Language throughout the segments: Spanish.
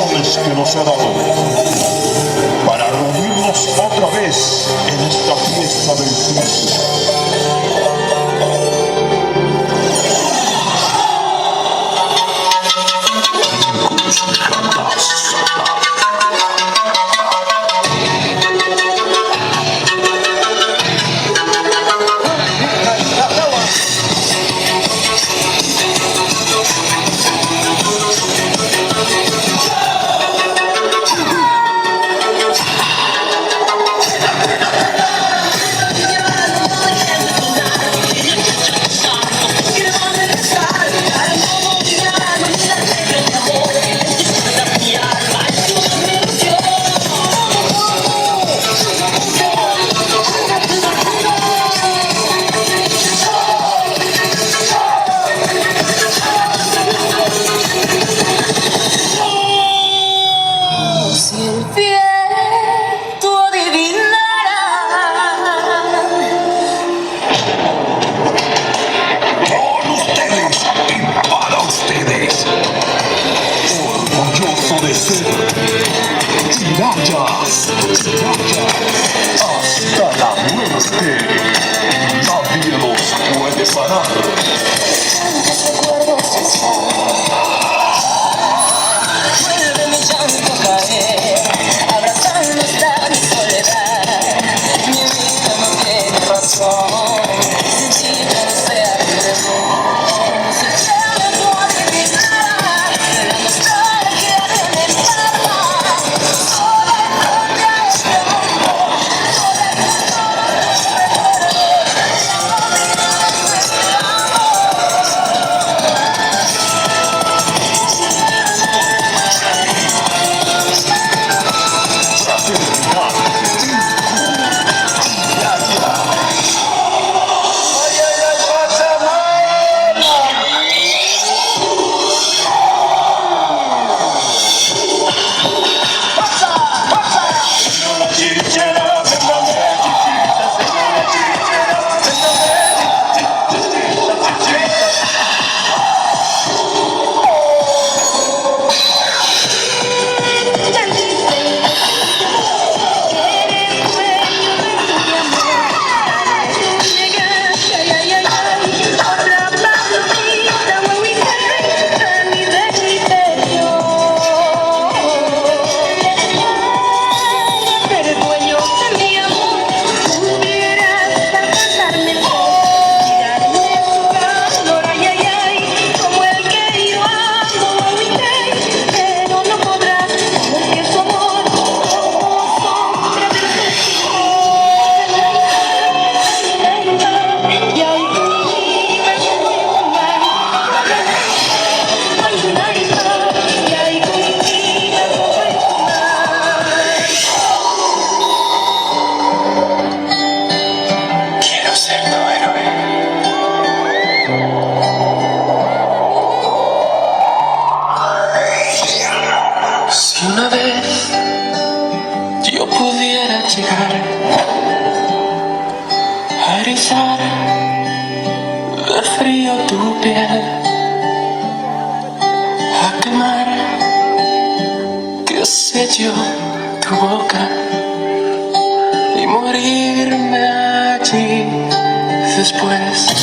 ocasiones que nos ha dado para reunirnos otra vez en esta fiesta del Cristo. Hasta la muerte, nadie los puede parar. Vuelve mi llanto a caer, abrazando esta mi soledad. Mi vida no tiene razón, sin ti yo no sé a qué debo. Si quiero no adivinar la nostalgia de mi alma, sola contra este mundo, sola contra este Si una vez yo pudiera llegar a erizar de frío tu piel, a quemar, qué sé yo, tu boca y morirme allí después.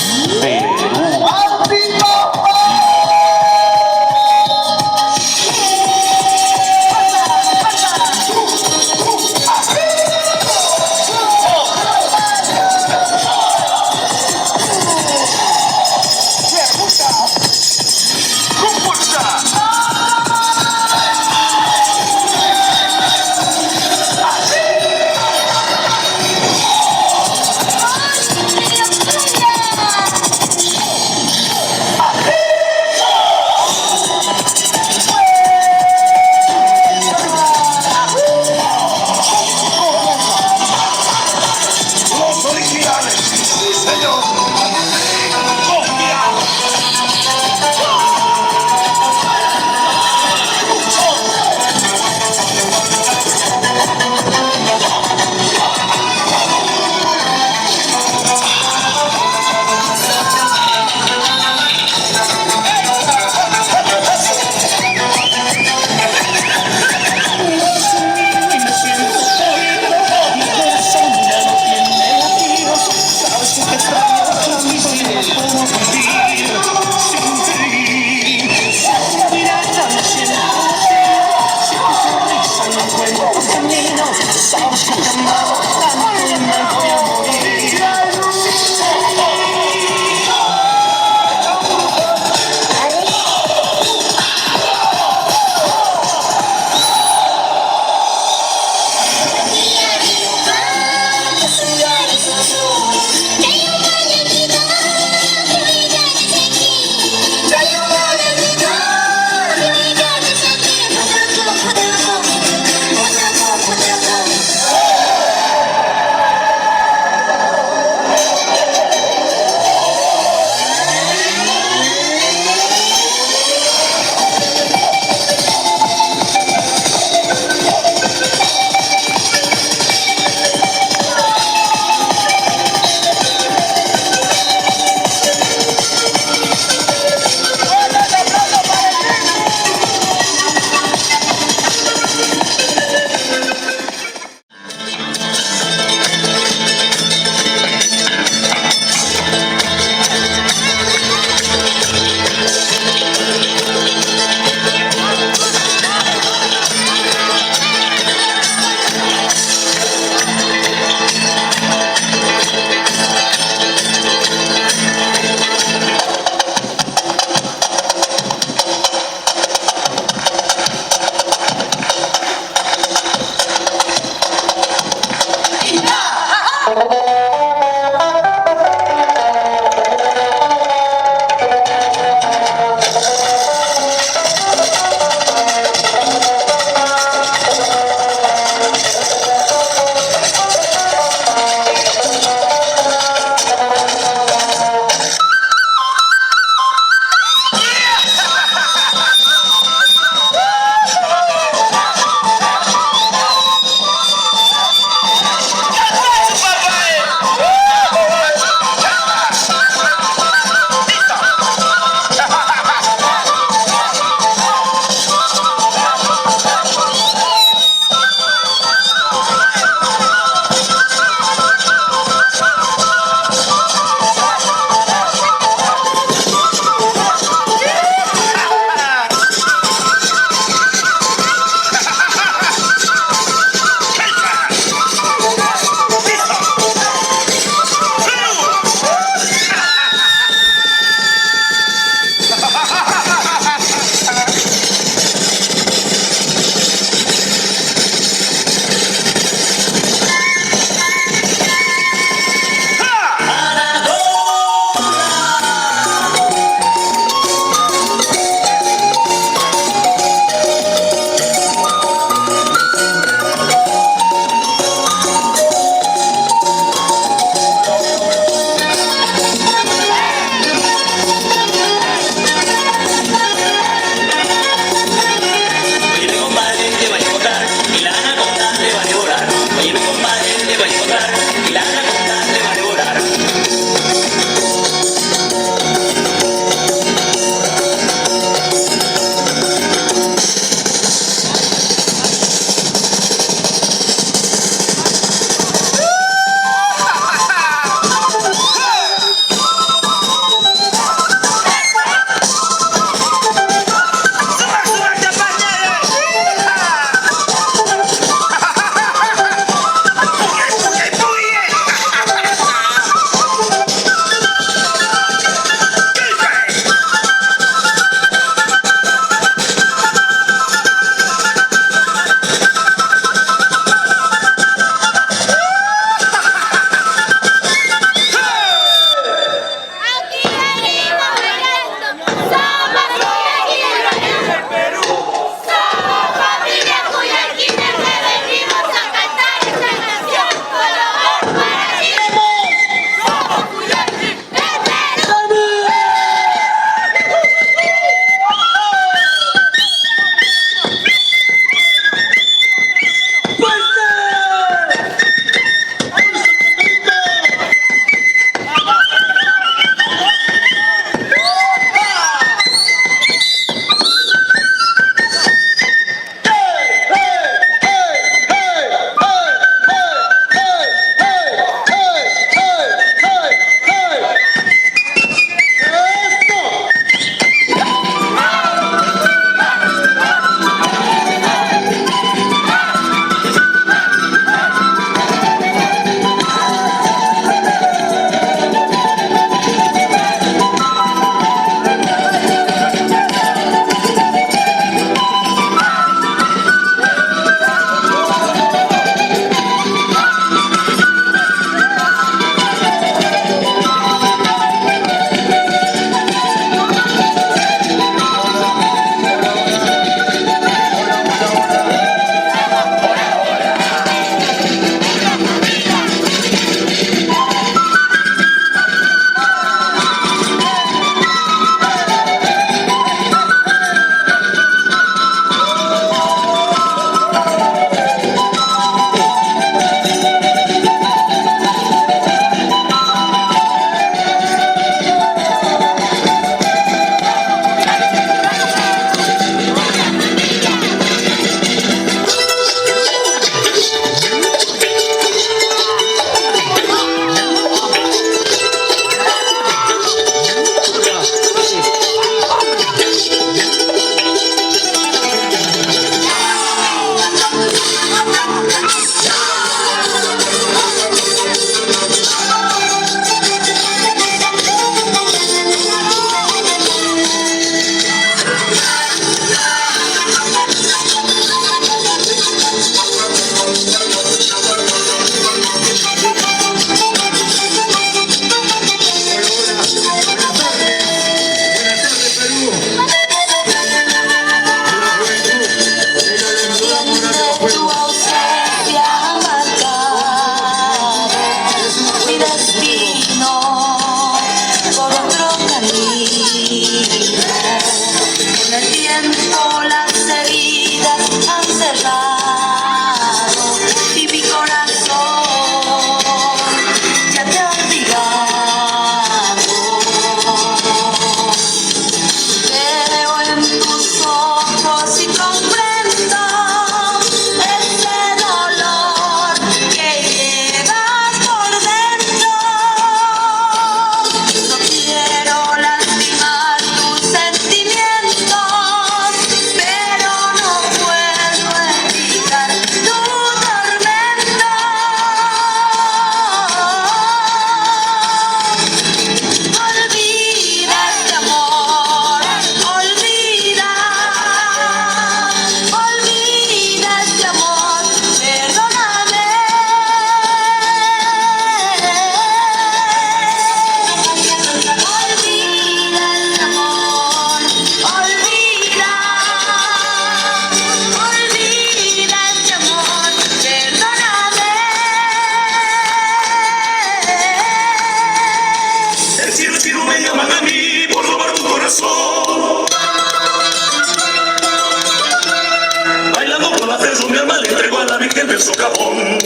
socavón.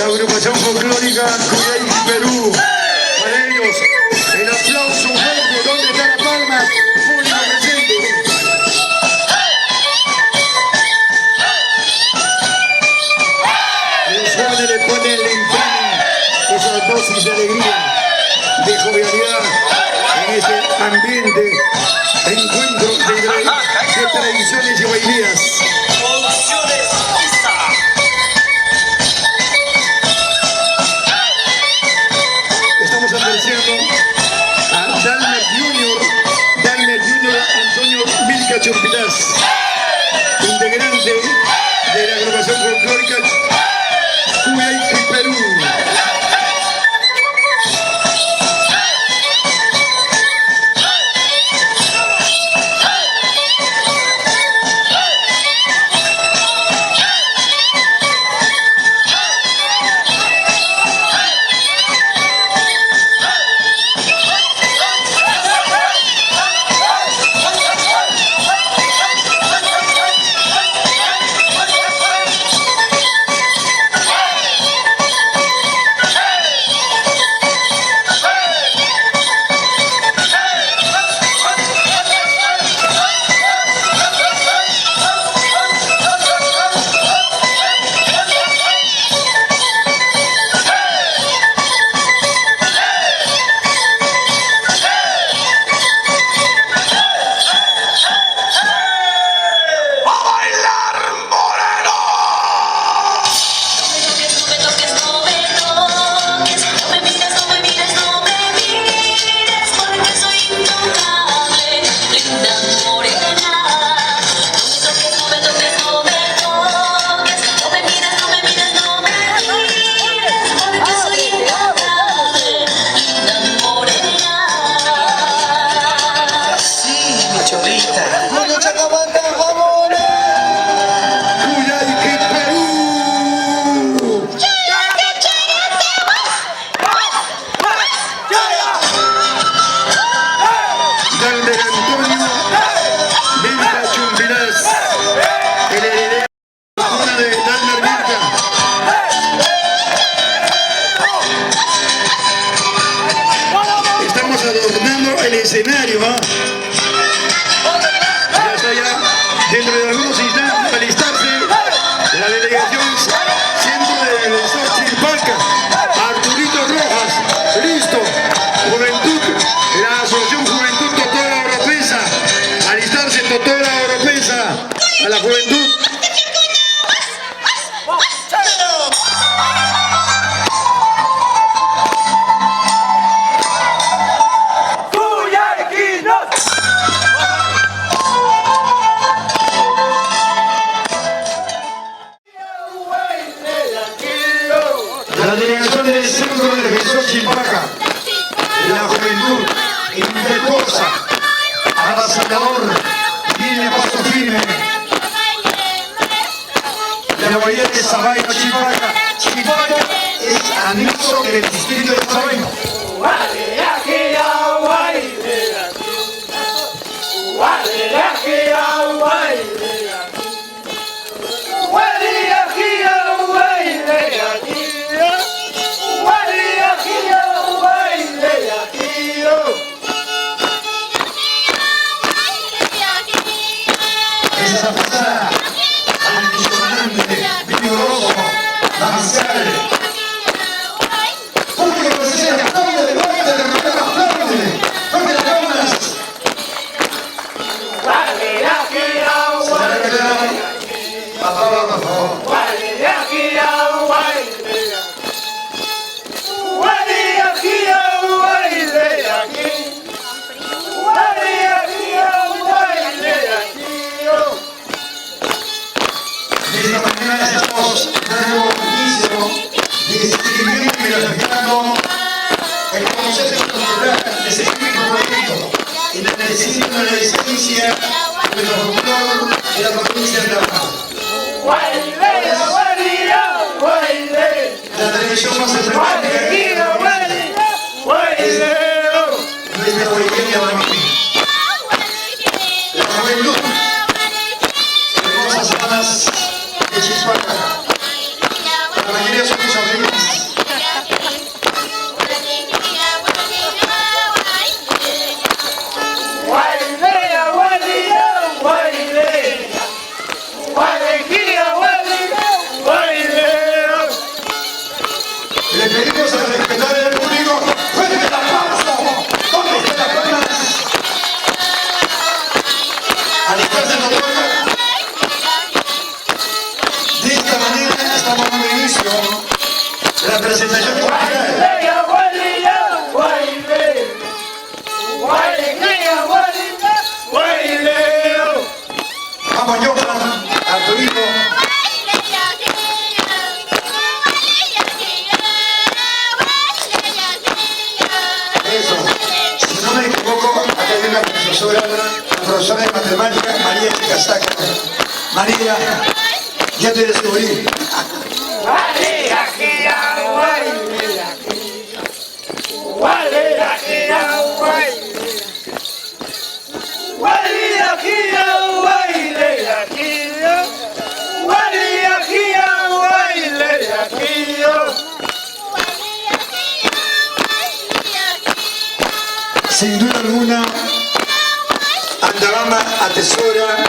Agrupación folclórica Cuyay, Perú. Para ellos, el aplauso fuerte. ¿Dónde está la palma? Público presente. Los jóvenes le ponen, le imprimen esa dosis de alegría, de jovialidad en este ambiente de encuentro de tradiciones y bailías. Estamos apreciando a Dalmer Junior Antonio Milka Chumpilás, integrante de la agrupación folclórica Cuyay, Perú. Escenario, ¿ah? Ya está ya, dentro de algunos instantes, alistarse la delegación centro del Estado Chilpaca, Arturito Rojas, listo, Juventud, la Asociación Juventud Totora Oropesa, alistarse Totora Oropesa, a la juventud. La delegación del Centro de Defensor Chilpaca, la juventud impetuosa, avasallador, viene a paso firme. La bahía de Sabaima, Chilpaca. Chilpaca es anexo del distrito de Sabaima. Esa pasada altisonante, vigoroso, danzal. Público presente, apláudele, apláudele, apláudele, apláudele las palmas. De esta manera estamos dando inicio, describiendo y reflejando el concepto cultural de ese espíritu bonito, enalteciendo la esencia del folclor de la provincia de La Paz. La tradición más emblemática de la provincia es nuestra huayqueña Bambi. La juventud, hermosas damas de Chispaca, la mayoría son mis sobrinas. Le pedimos a respetar el público, fuerte el aplauso, ¿dónde están las palmas? Alistarse en la puerta. De esta manera estamos dando inicio a la presentación cultural. Vamos, Johan, Arturito. Eso. Si no me equivoco, acá hay una profesora, la profesora de matemáticas, María Chicastaca. María, ya te descubrí. Sin duda alguna, Andabamba atesora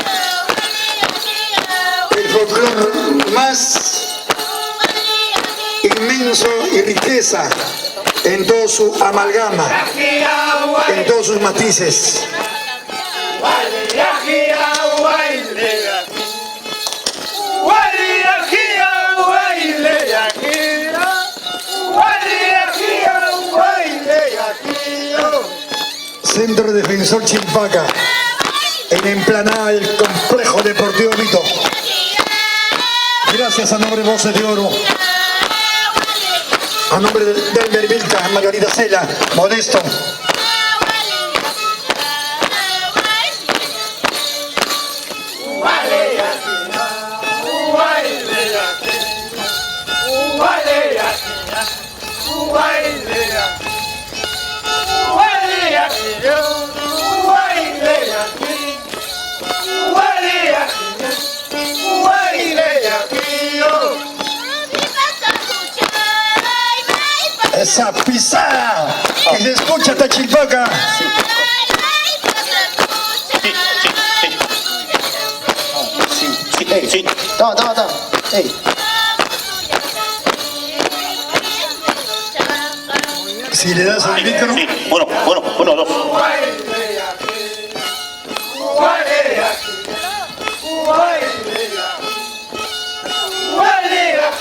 el folclore más inmenso y riqueza en todo su amalgama, en todos sus matices. Centro Defensor Chilpaca, en emplanada del Complejo Deportivo Vito. Gracias a nombre de Voces de Oro, a nombre de Delmer Vilca, Margarita Cela, Modesto. Esa pisada que se escucha hasta Chilpaca. Sí. Toma. Ey. Si le das al micro. Sí. Uno, dos.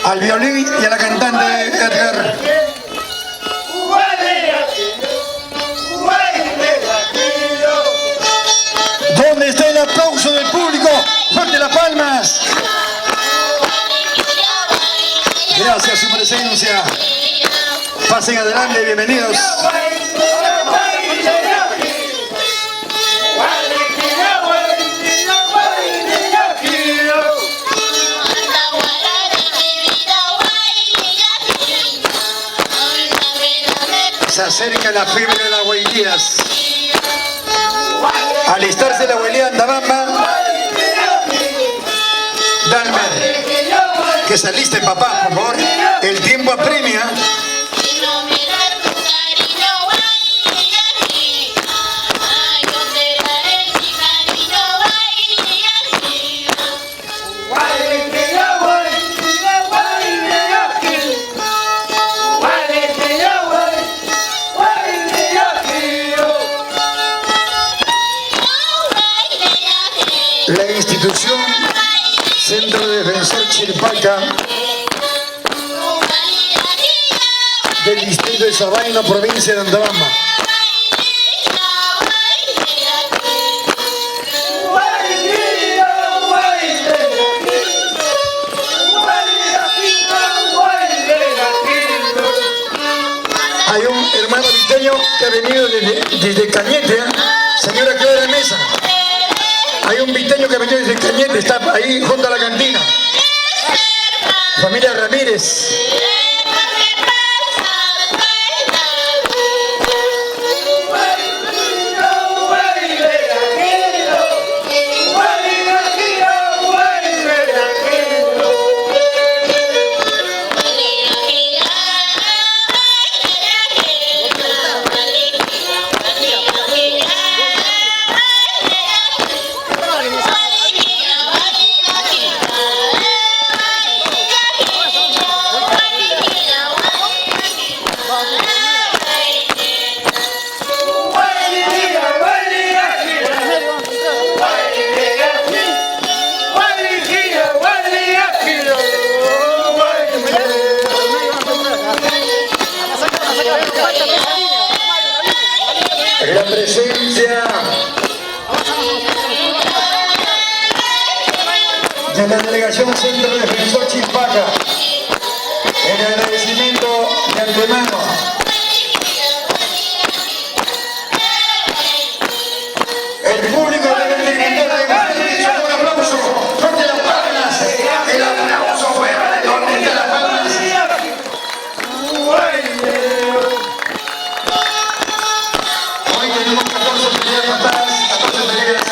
Al violín y a la cantante Edgar. ¿Dónde está el aplauso del público? ¡Fuerte las palmas! Gracias a su presencia. Pasen adelante, bienvenidos. Se acerca la fiebre de las huaylías. Alistarse la huaylía Andabamba. Dalmer, que se aliste papá, por favor. El tiempo apremia. La institución Centro Defensor Chilpaca del distrito de Sabaino, provincia de Andabamba. Hay un hermano viteño que ha venido desde Cañete, ¿eh? Señora Clara Mesa. Hay un viteño que ha venido desde Cañete, está ahí junto a la cantina. Familia Ramírez. La presencia de la delegación Centro Defensor Chilpaca, en agradecimiento de antemano el público debe de un aplauso fuerte las palmas, el aplauso fuera de donde están las palmas. Hoy tenemos 14 peleas matadas, 14 peleas.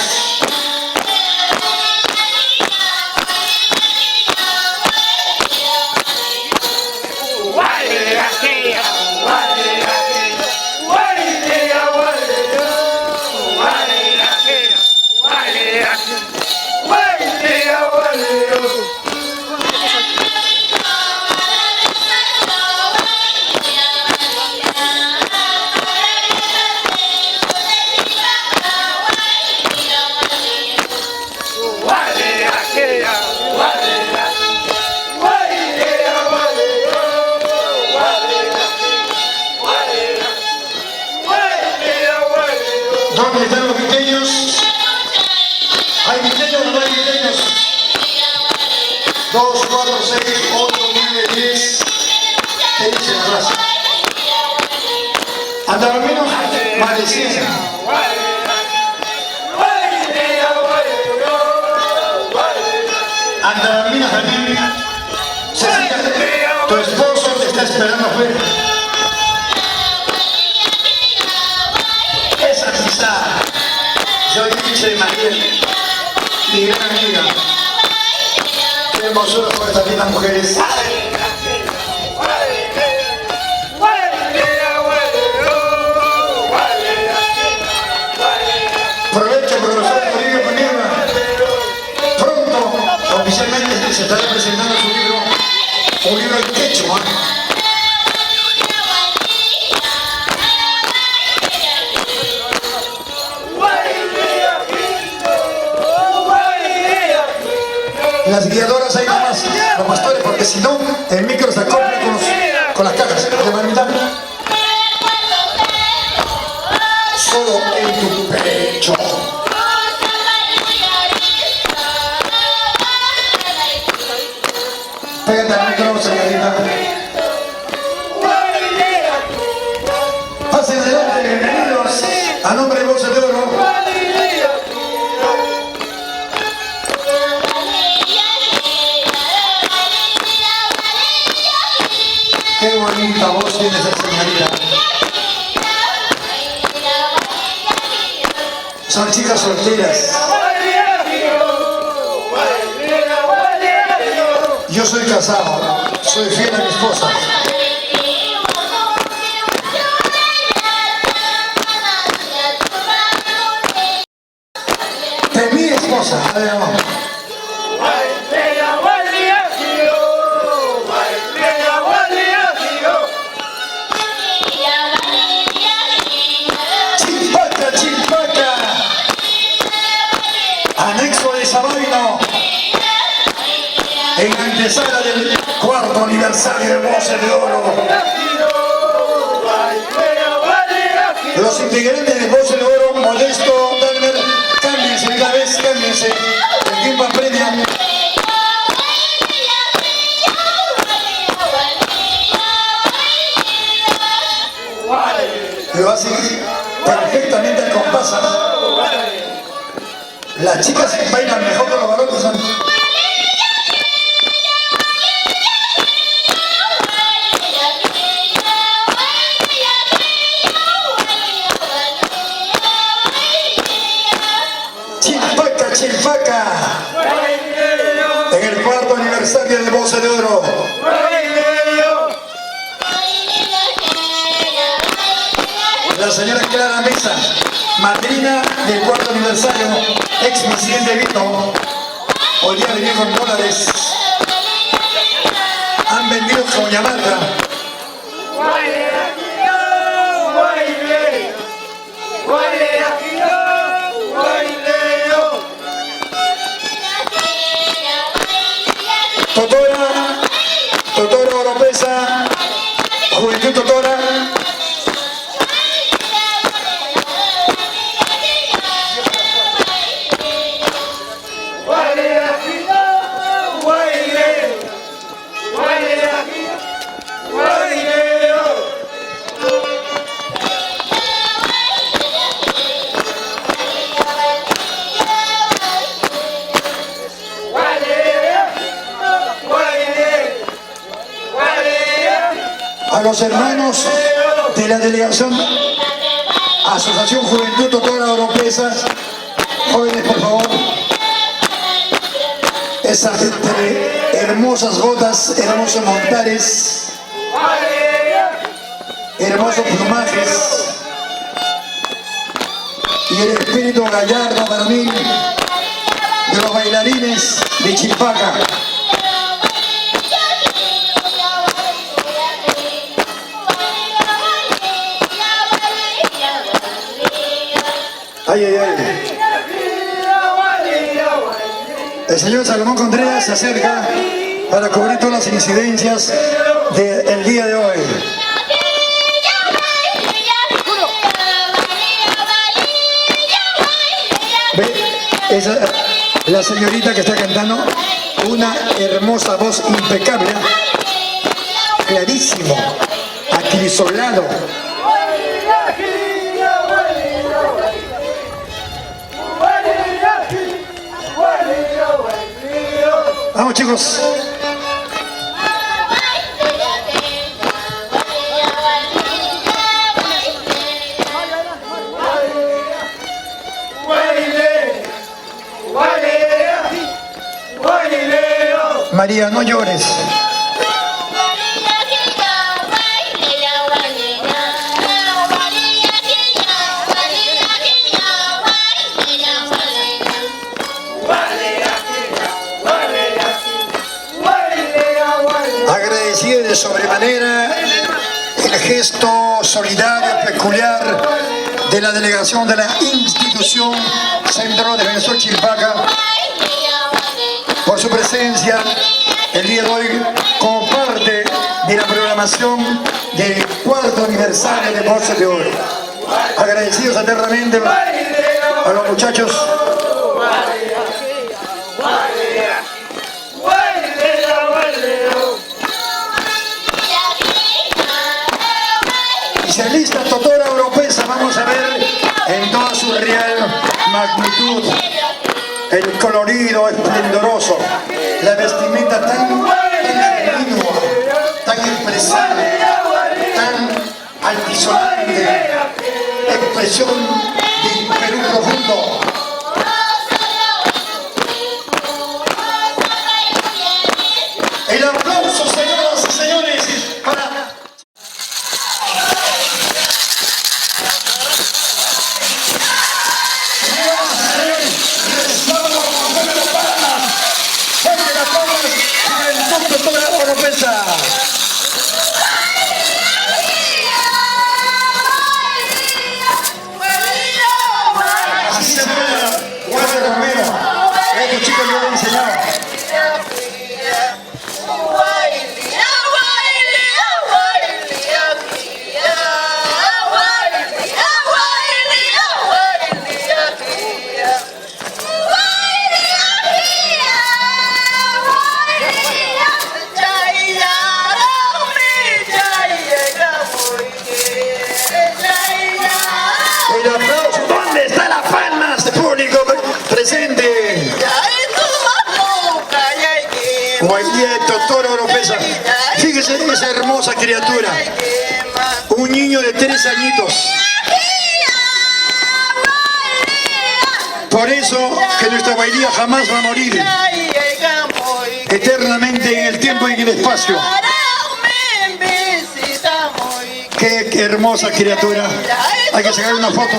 ¿Dónde están los viteños? ¿Hay viteños o no hay viteños? 2, 4, 6, 8, 9, 10. ¿Qué dice la raza? Andabaminos, más de 100. Andabaminos también. Cecilia, tu esposo te está esperando afuera. Esa amistad. Soy Miche Mariel, mi gran amiga. Qué hermosura por estas lindas mujeres. Aprovecho, profesor Bolivia Pineda. Pronto, oficialmente, se estará presentando su libro, un libro en quechua. Las guiadoras ahí nomás, los pastores, porque si no, el micro se acopla con las cajas. Solo en tu pecho. Pégate al micro, señorita. Pasen adelante, bienvenidos a nombre de Bolsa de Oro. Qué bonita voz tiene esa señorita. Son chicas solteras. Yo soy casado, soy fiel a mi esposa. De mi esposa, además. Anexo de Sabaino, en antesala del 4º aniversario de Voces de Oro. Los integrantes de Voces de Oro, Modesto, Dagner, cámbiense de una vez, cámbiense. El tiempo apremia. Lo hacen perfectamente al compás. Las chicas bailan mejor que los varones. Chilpaca, Chilpaca. En el cuarto aniversario de Voces de Oro. La señora Clara Mesa, madrina del cuarto aniversario, expresidente Vito. Hoy día venía con dólares. Han vendido Cañamarca. Totora Oropesa, Juventud Totora. A los hermanos de la delegación Asociación Juventud Totora Oropesa, jóvenes por favor, esas hermosas botas, hermosos montares, hermosos plumajes y el espíritu gallardo varonil de los bailarines de Chilpaca. Ay, ay, ay. El señor Salomón Contreras se acerca para cubrir todas las incidencias del día de hoy. ¿Ve? Esa, la señorita que está cantando, una hermosa voz impecable, clarísimo, acrisolado. Vamos chicos. María, no llores. Agradecido de sobremanera el gesto solidario peculiar de la delegación de la institución Centro de Venezuela Chilpaca por su presencia el día de hoy como parte de la programación del cuarto aniversario de Voces de Oro. Agradecidos eternamente a los muchachos. Y se alista Totora Oropesa, vamos a ver en toda su real magnitud el colorido esplendoroso, la vestimenta tan genuina, tan expresable, tan altisonante, expresión del Perú profundo. El aplauso, señoras y señores, para... Así se puede Guailé. Guailé, Totoro Oropesa. Fíjese esa hermosa criatura. Un niño de 3 añitos. Por eso que nuestra Guailía jamás va a morir. Eternamente en el tiempo y en el espacio. Qué hermosa criatura. Hay que sacar una foto.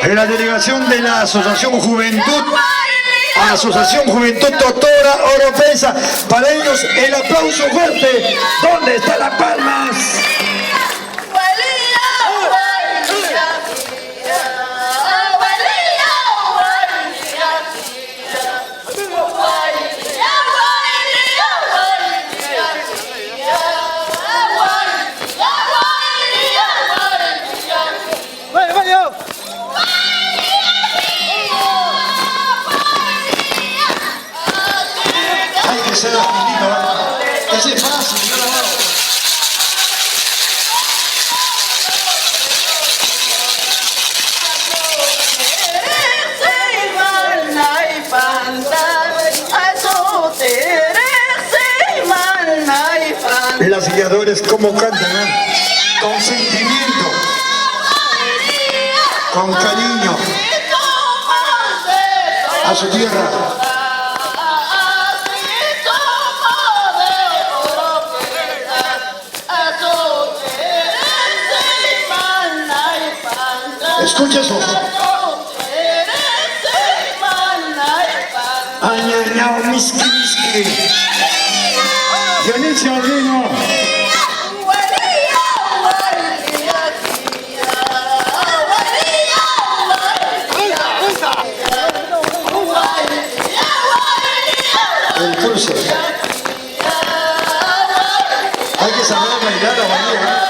En la delegación de la Asociación Juventud Totora Oropesa, para ellos el aplauso fuerte. ¿Dónde está Las Palmas? Ese es fácil, yo lo hago. Las guiadoras como cantan, ¿eh? Con sentimiento, con cariño a su tierra. Escucha eso. Añañao, miski, miski. Dionisio Albino. El pulso. Hay que saber bailar la bandera.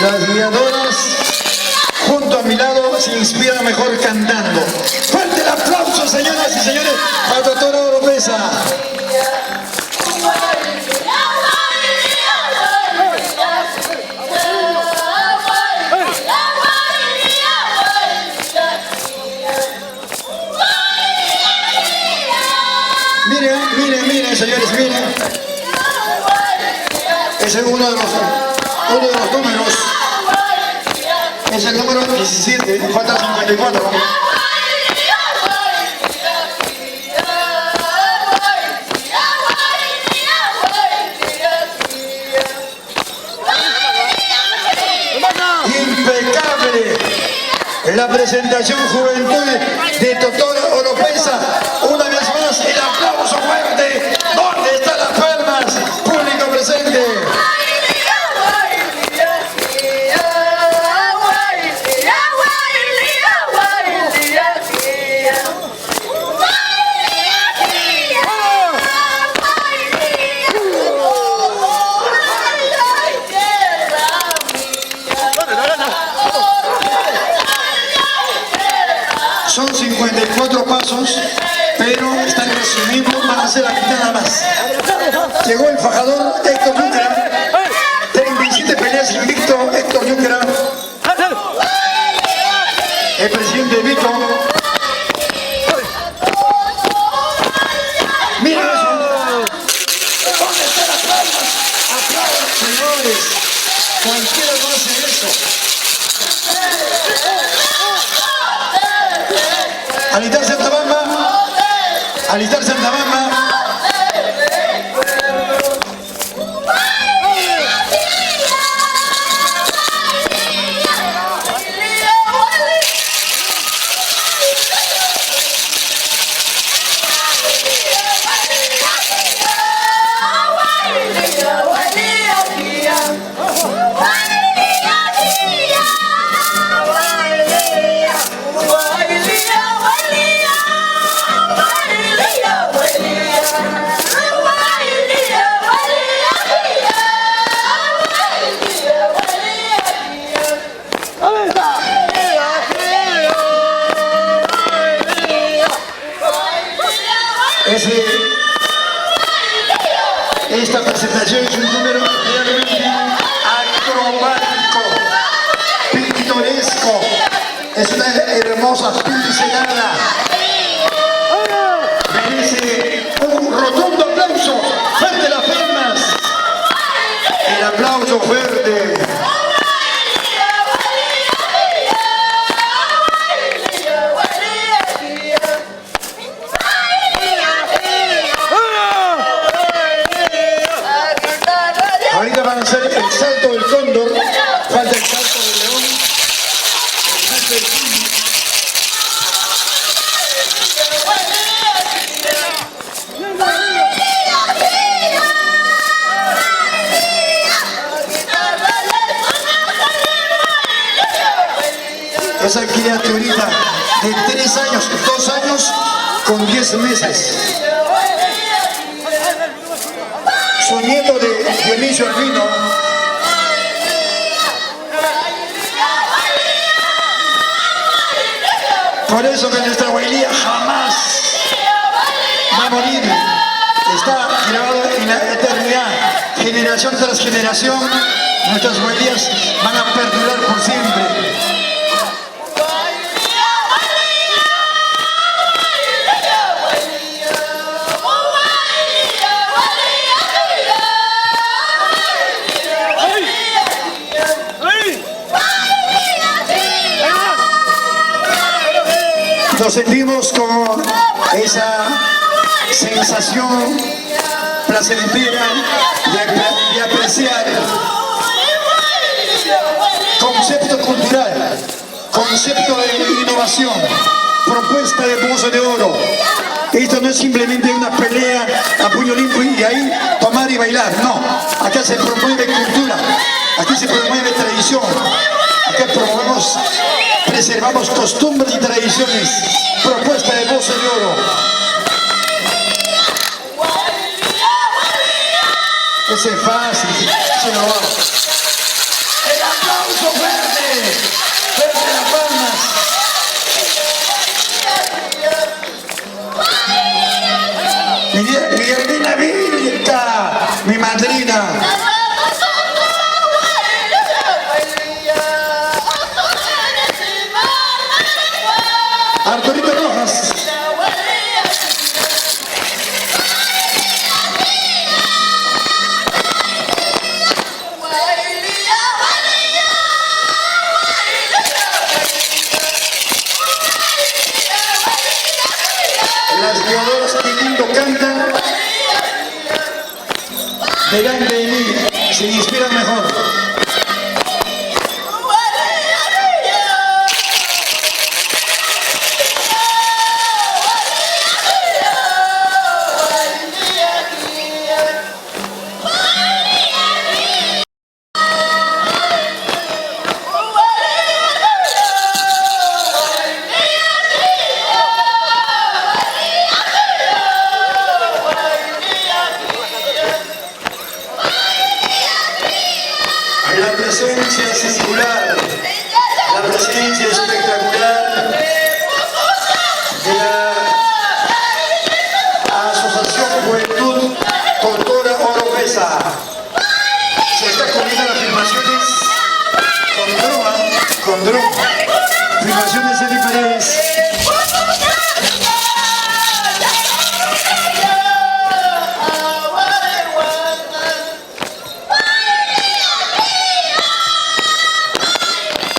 Las guiadoras junto a mi lado se inspiran mejor cantando. Fuerte el aplauso, señoras y señores, a Totora Oropesa. Miren, señores, miren. Ese es uno de los números. Es el número 17, falta 54. Impecable la presentación juventud de Totora Oropesa. Una vez más, el aplauso fuerte. ¿Dónde están Las Palmas? Público presente. Llegó el fajador Héctor Junquera. 37 peleas invicto Héctor Junquera. El presidente Vito. Mira eso. ¿Dónde están las palmas? Aplaudan, señores. Cualquiera no hace eso. Alistar Santa Bamba. Alistar Santa Bamba. Esta presentación es un número realmente acrobático, pintoresco. Es una hermosa pincelada. Merece un rotundo aplauso. Fuerte las palmas. El aplauso fuerte. Ahorita van a hacer el salto del cóndor, falta el salto del león, el salto del tigre. Esa criaturita de 3 años, 2 años con 10 meses. Su nieto de Dionisio Albino. Por eso que nuestra Huaylía jamás va a morir. Está grabado en la eternidad. Generación tras generación, nuestras Huaylías van a perdurar por siempre. Nos sentimos como esa sensación placentera de apreciar concepto cultural, concepto de innovación, propuesta de Bozo de Oro. Esto no es simplemente una pelea a puño limpio y ahí tomar y bailar, no. Acá se promueve cultura, aquí se promueve tradición, acá preservamos costumbres y tradiciones. Propuesta de Bozo de Oro. Ese es fácil, se lo va. El aplauso fuerte, fuerte las palmas. Mi hermana Vilca, mi madrina. Arturito Rojas. Las jugadoras que lindo cantan, delante de mí, se inspiran mejor. La presencia singular, la presencia espectacular de la Asociación Juventud Tortora Oro oromesa. Se está comiendo las filmaciones con dron. Filmaciones de Paredes.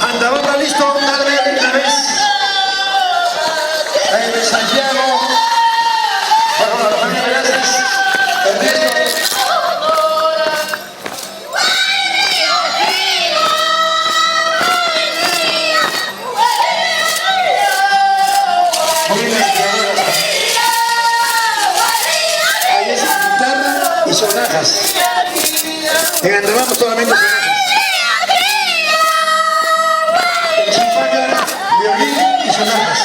Andaba listo, una vez. Ahí de Santiago. Bajo la familia Gracias. Ernesto. Muy bien, ahí es guitarra y sonajas. En Andamamos solamente sonajas. En Chimpaca, violín y sonajas.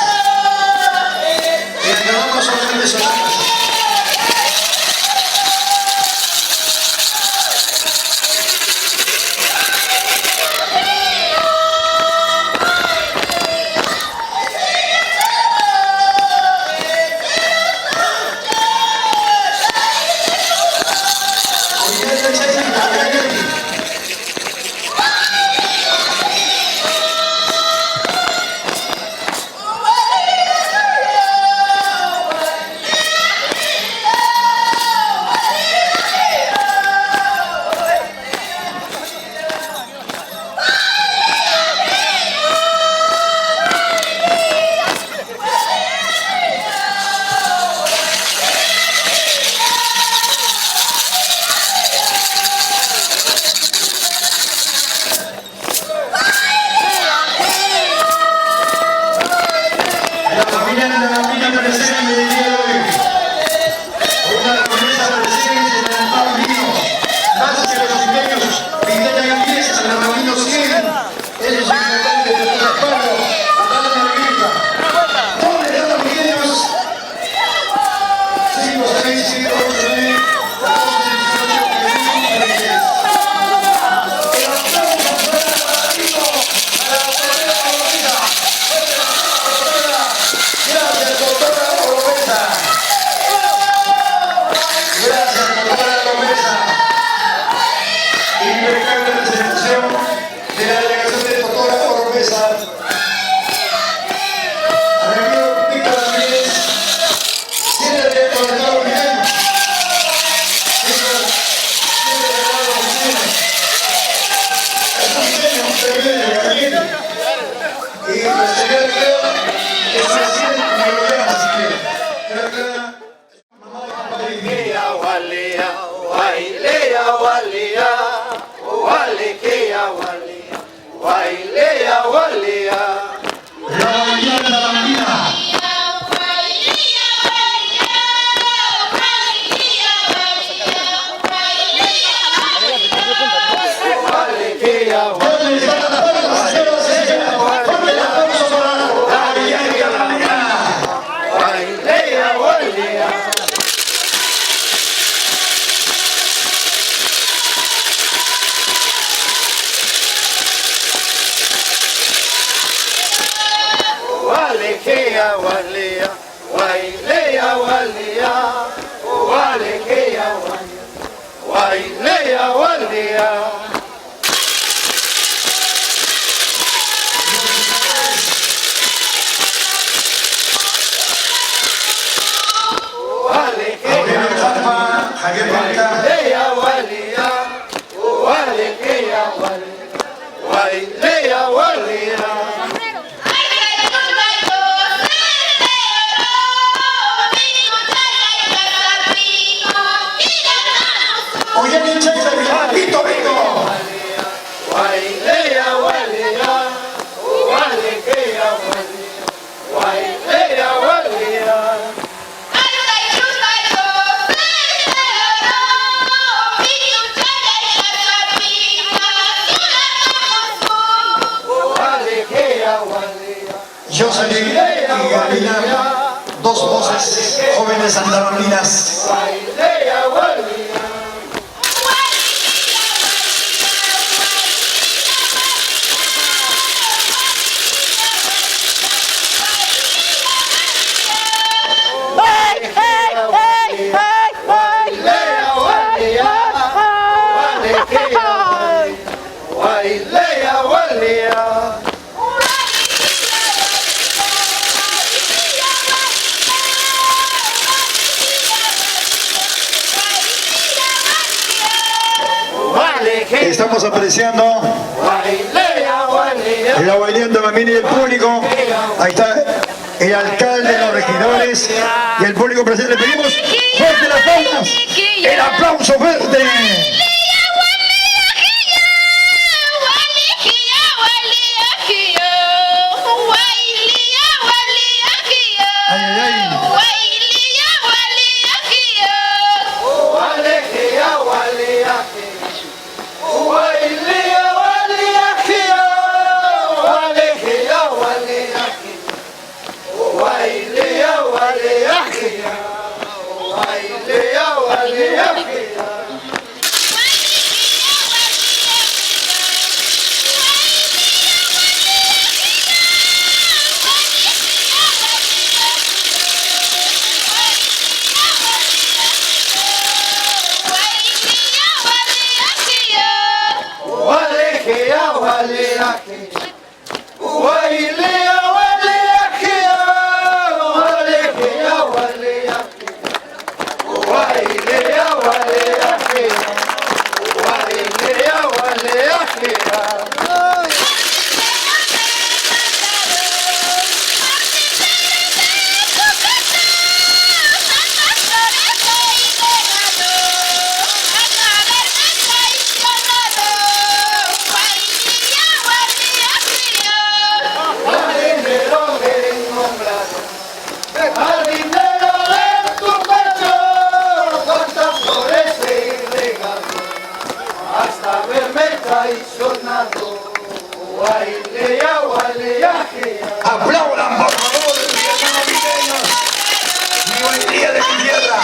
En Andamamos solamente sonajas. Jocelyn y Galina, dos voces jóvenes andamaninas. Hey, hey, hey, hey, hey, hey, hey, hey. Estamos apreciando el abueleando también y el público. Ahí está el alcalde, los regidores y el público presente. Le pedimos fuerte las palmas, el aplauso fuerte. Aplaudan por favor, mi hermano Viteños, mi valentía de mi tierra.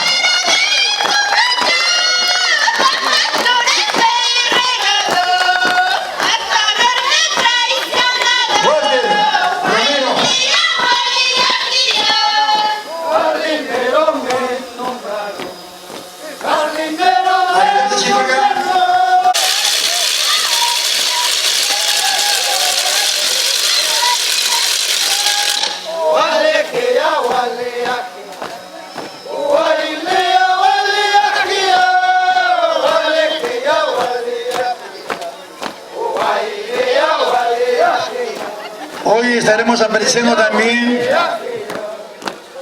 Hoy estaremos apreciando también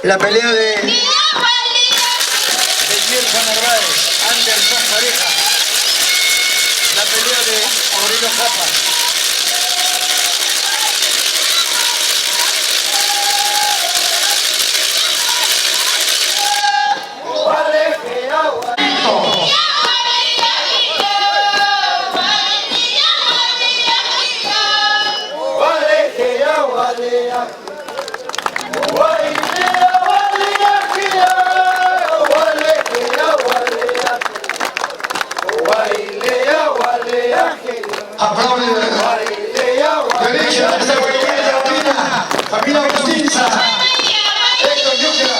la pelea de Gerson Narváez, Anderson Pareja, la pelea de Aurelio Japa. Aplaude derecha de esta guayabera, Camila Bustinza, Héctor Yúquera.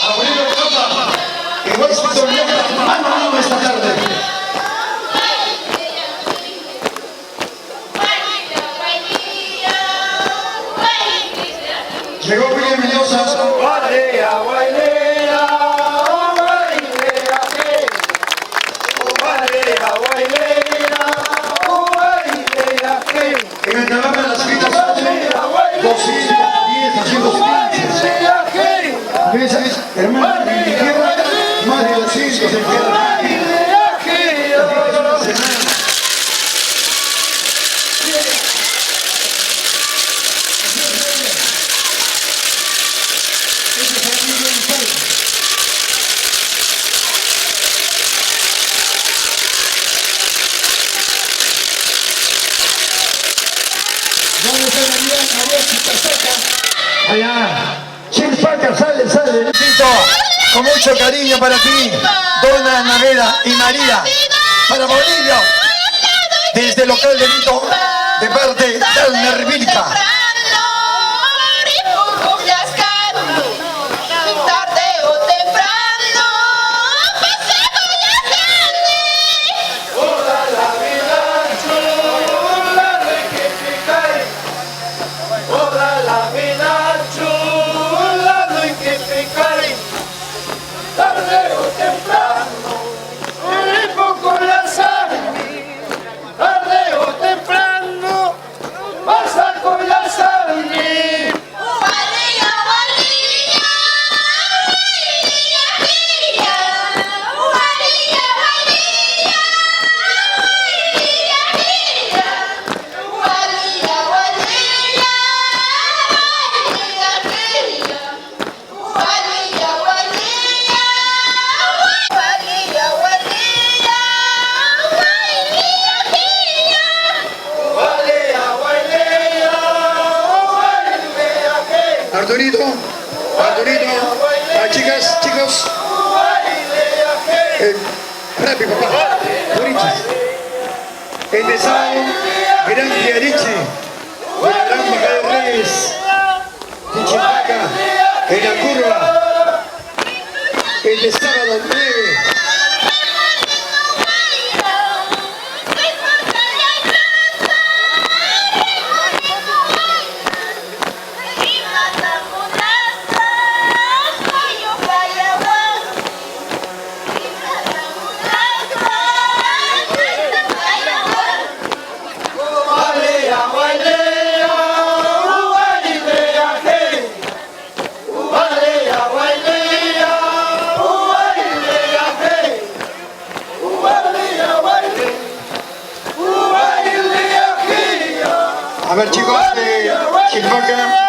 Aurelio Japa, que hoy se sorprende mano a mano esta tarde. Llegó William Mendoza. En el trabajo de las filas 210, 215. Hermano, en mi tierra, más de 200 se quedan. Allá, Chil Parker, sale. Con mucho cariño para ti, Dona Anabela y María, para Bolivia, desde el local de Lito, de parte de Dalmer Vilca. La vida chula, no hay que picar. Arturito, chicas, chicos. Rápido, papá. Boriches. Este sábado, gran Piariche, de la gran Baja de Reyes, de Chipaca, en la curva. Este sábado 9. A ver, chicos, Chipaca.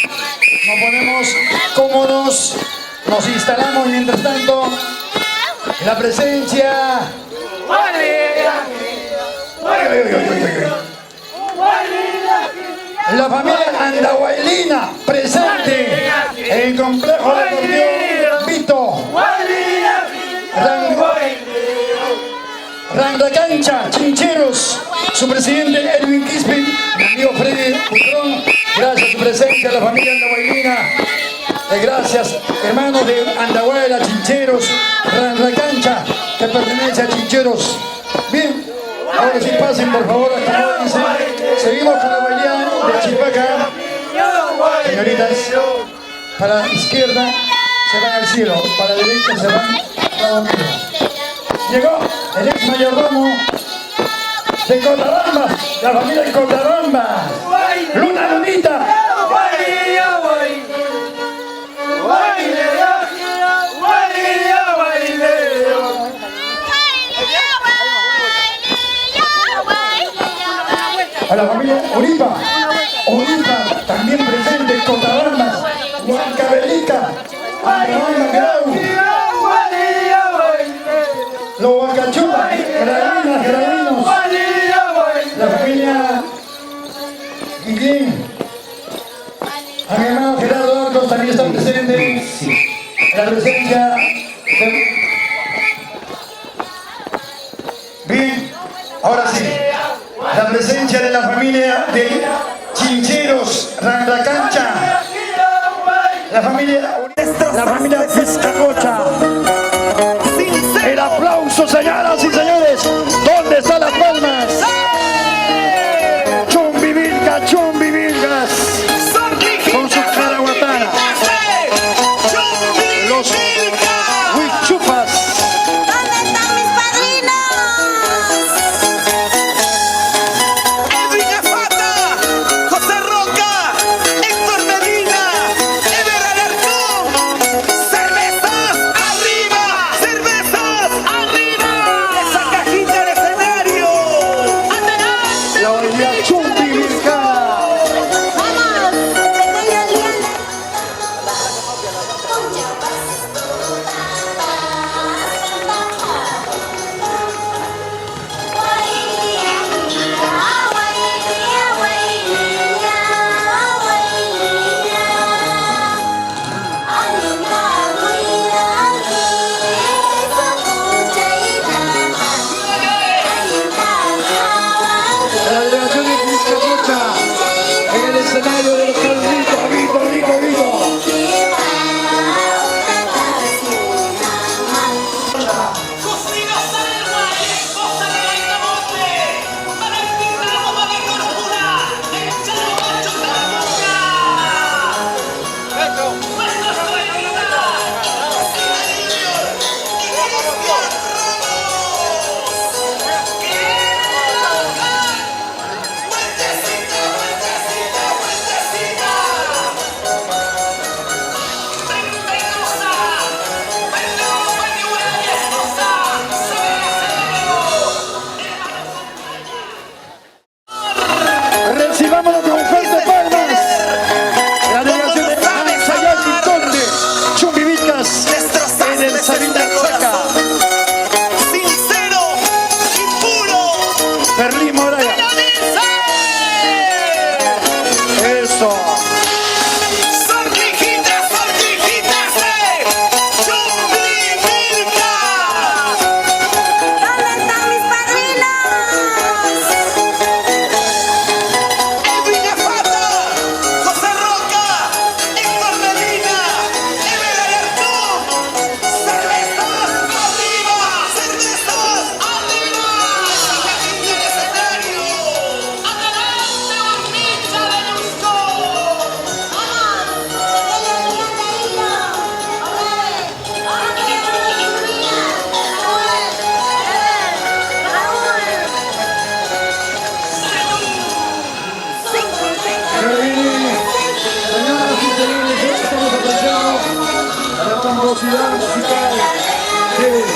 Nos ponemos cómodos, nos instalamos mientras tanto en la presencia. La familia andahuaylina presente en el complejo deportivo Vito. Randacancha, Chincheros, su presidente Edwin Quispe, mi amigo Freddy Putrón, gracias a su presencia, la familia andahuaylina. Gracias, hermanos de Andahuayla, Chincheros, Randacancha, que pertenece a Chincheros. Bien, ahora sí pasen por favor, acomódense. Seguimos con la bailía de Chipaca. Señoritas, para la izquierda se van al cielo, para la derecha se van a dormir. Llegó el ex mayordomo de Cotarambas, la familia de Cotarambas. Luna Lunita. A la familia Uripa. Uripa también presente, Cotarambas, Huancavelica, Andahuayla Grau. Los Huacachupas, Gravinas, Gravinos, la familia Guillén, a mi hermano Gerardo Arcos también está presente, la presencia de... Bien, ahora sí, la presencia de la familia de Chincheros, Randacancha, la familia Vizcacocha. El aplauso, señoras y señores. ¿Dónde están las palmas? Chumbivilcas, chumbivilcas. Con su caraguatana. Los huichupas. ¿Dónde están mis padrinos? Edwin Afata, José Roca, Héctor Medina, Ever Alarcón. Cervezas arriba, cervezas arriba. Esa cajita de escenario. La bailía chumbivilcada. Vamos, pequeño Lian. La delegación de Vizcacocha en el escenario del Hotel Vito. Cocina Salva, esposa de Laila Monte. Valentín Ramos, David Corpura, el Chalo Macho Zamora. Nuestra estrellita. Recibámoslo con fuertes palmas. La delegación de Ansayal Conde, Chumbivilcas, en el Sabina Saca, Sincero y puro. Berlín Moraya. Eso. Sortijitas, Chumbivilca. ¿Dónde están mis padrinos? Edwin Afata, José Roca, Héctor Medina, Ever Alarcón. Cervezas arriba, cervezas arriba. Cajita de escenario. Adelante, hornilla de Lusco. Señoras y señores, estamos apreciando la tamborosidad musical de la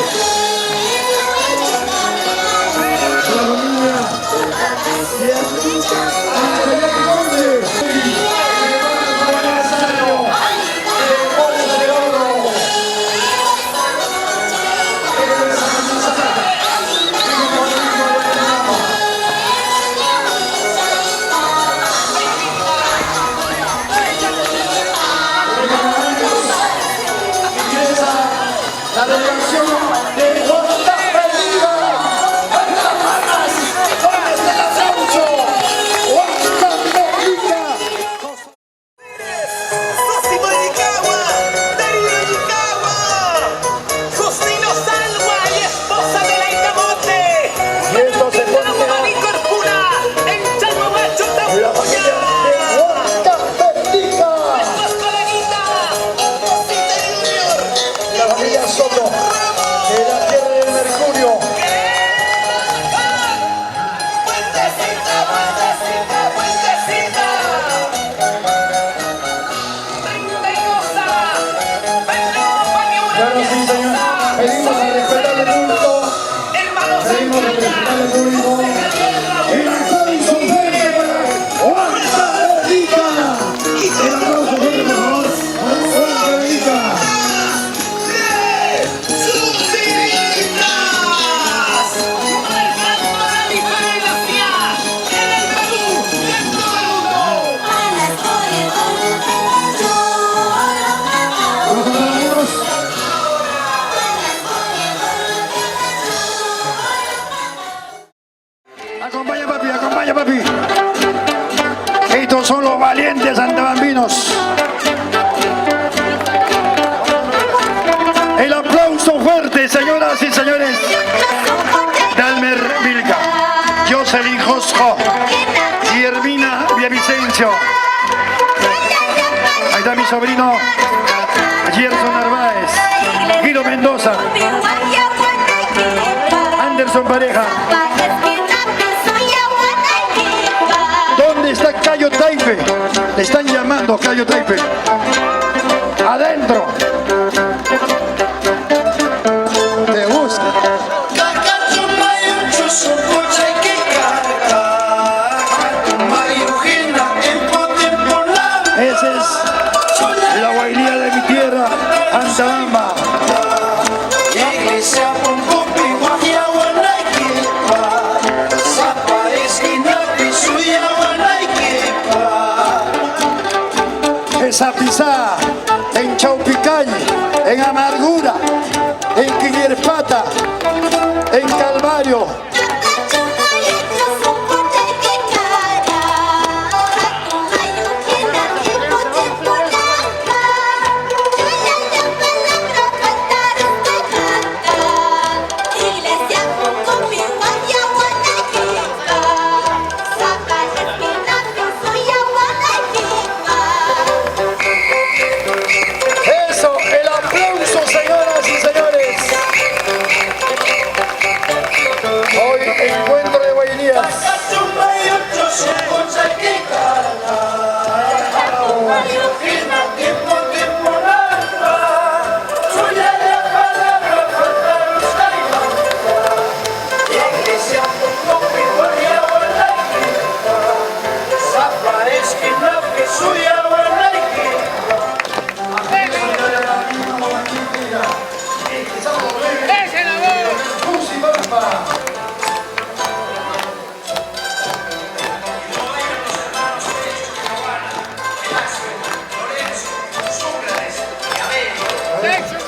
familia de Ansayal Conde. del público. El aplauso fuerte para Juanca Erika. El aplauso fuerte, por favor, para Juanca Erika. Acompaña papi, acompaña papi. Estos son los valientes andabambinos. El aplauso fuerte, señoras y señores. Dalmer Vilca, Jocelyn Josco y Hermina Villavicencio. Ahí está mi sobrino Gerson Narváez, Guido Mendoza, Anderson Pareja. ¿Dónde está Cayo Taipe? Le están llamando Cayo Taipe. Adentro. Te gusta. Esa es la guainía de mi tierra, Antabamba. Esa pisada en Chaupicay, en Amargura, en Quillerpata, en Calvario. Eso, el aplauso, señoras y señores. Hoy encuentro de guainías. Next.